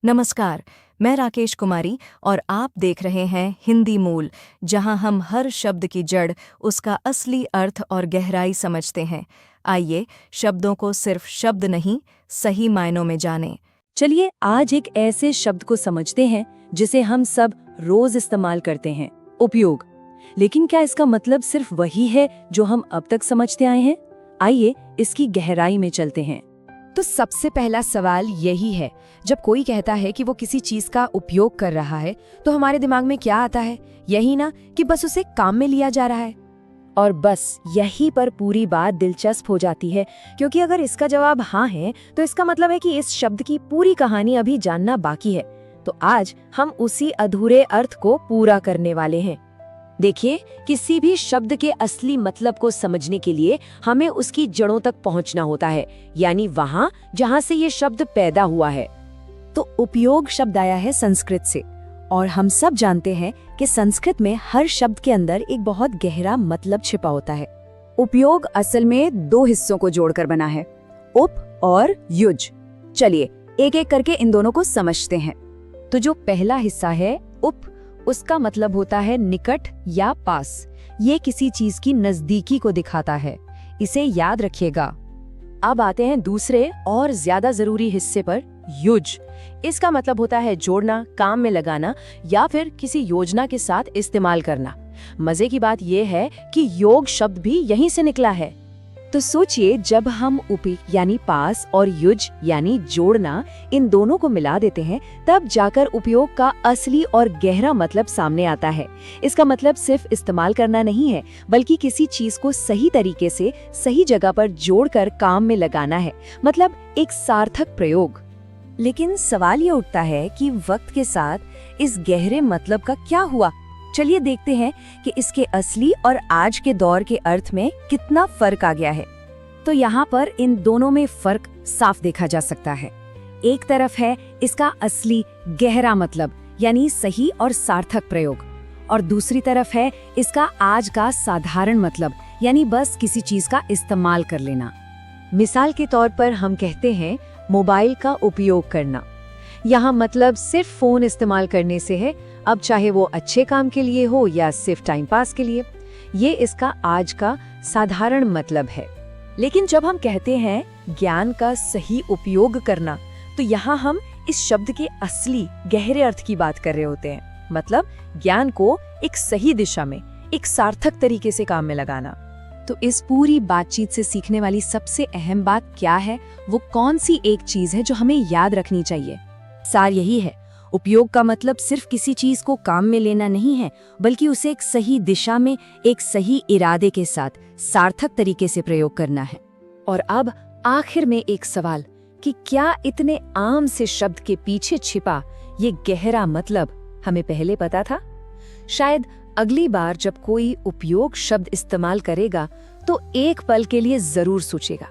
नमस्कार, मैं राकेश कुमारी और आप देख रहे हैं हिंदी मूल, जहां हम हर शब्द की जड़, उसका असली अर्थ और गहराई समझते हैं। आइए शब्दों को सिर्फ शब्द नहीं, सही मायनों में जानें। चलिए आज एक ऐसे शब्द को समझते हैं जिसे हम सब रोज इस्तेमाल करते हैं, उपयोग। लेकिन क्या इसका मतलब सिर्फ वही है जो हम अब तक समझते आए हैं? आइए इसकी गहराई में चलते हैं। तो सबसे पहला सवाल यही है, जब कोई कहता है कि वो किसी चीज का उपयोग कर रहा है तो हमारे दिमाग में क्या आता है? यही ना कि बस उसे काम में लिया जा रहा है। और बस यहीं पर पूरी बात दिलचस्प हो जाती है, क्योंकि अगर इसका जवाब हाँ है तो इसका मतलब है कि इस शब्द की पूरी कहानी अभी जानना बाकी है। तो आज हम उसी अधूरे अर्थ को पूरा करने वाले हैं। देखिए, किसी भी शब्द के असली मतलब को समझने के लिए हमें उसकी जड़ों तक पहुंचना होता है, यानी वहां जहां से ये शब्द पैदा हुआ है। तो उपयोग शब्द आया है संस्कृत से, और हम सब जानते हैं कि संस्कृत में हर शब्द के अंदर एक बहुत गहरा मतलब छिपा होता है। उपयोग असल में दो हिस्सों को जोड़कर बना है, उप और युज। चलिए एक एक करके इन दोनों को समझते हैं। तो जो पहला हिस्सा है उप, उसका मतलब होता है निकट या पास। ये किसी चीज की नजदीकी को दिखाता है, इसे याद रखिएगा। अब आते हैं दूसरे और ज्यादा जरूरी हिस्से पर, युज। इसका मतलब होता है जोड़ना, काम में लगाना या फिर किसी योजना के साथ इस्तेमाल करना। मजे की बात यह है कि योग शब्द भी यहीं से निकला है। तो सोचिए, जब हम उपी यानी पास और युज यानी जोड़ना, इन दोनों को मिला देते हैं, तब जाकर उपयोग का असली और गहरा मतलब सामने आता है। इसका मतलब सिर्फ इस्तेमाल करना नहीं है, बल्कि किसी चीज को सही तरीके से सही जगह पर जोड़कर काम में लगाना है, मतलब एक सार्थक प्रयोग। लेकिन सवाल ये उठता है कि वक्त के साथ इस गहरे मतलब का क्या हुआ? चलिए देखते हैं कि इसके असली और आज के दौर के अर्थ में कितना फर्क आ गया है। तो यहाँ पर इन दोनों में फर्क साफ देखा जा सकता है। एक तरफ है इसका असली गहरा मतलब, यानी सही और सार्थक प्रयोग, और दूसरी तरफ है इसका आज का साधारण मतलब, यानी बस किसी चीज का इस्तेमाल कर लेना। मिसाल के तौर पर हम कहते हैं मोबाइल का उपयोग करना। यहाँ मतलब सिर्फ फोन इस्तेमाल करने से है, अब चाहे वो अच्छे काम के लिए हो या सिर्फ टाइम पास के लिए। ये इसका आज का साधारण मतलब है। लेकिन जब हम कहते हैं ज्ञान का सही उपयोग करना, तो यहाँ हम इस शब्द के असली गहरे अर्थ की बात कर रहे होते हैं, मतलब ज्ञान को एक सही दिशा में, एक सार्थक तरीके से काम में लगाना। तो इस पूरी बातचीत से सीखने वाली सबसे अहम बात क्या है? वो कौन सी एक चीज है जो हमें याद रखनी चाहिए? सार यही है, उपयोग का मतलब सिर्फ किसी चीज को काम में लेना नहीं है, बल्कि उसे एक सही दिशा में, एक सही इरादे के साथ सार्थक तरीके से प्रयोग करना है। और अब आखिर में एक सवाल कि क्या इतने आम से शब्द के पीछे छिपा ये गहरा मतलब हमें पहले पता था? शायद अगली बार जब कोई उपयोग शब्द इस्तेमाल करेगा तो एक पल के लिए जरूर सोचेगा,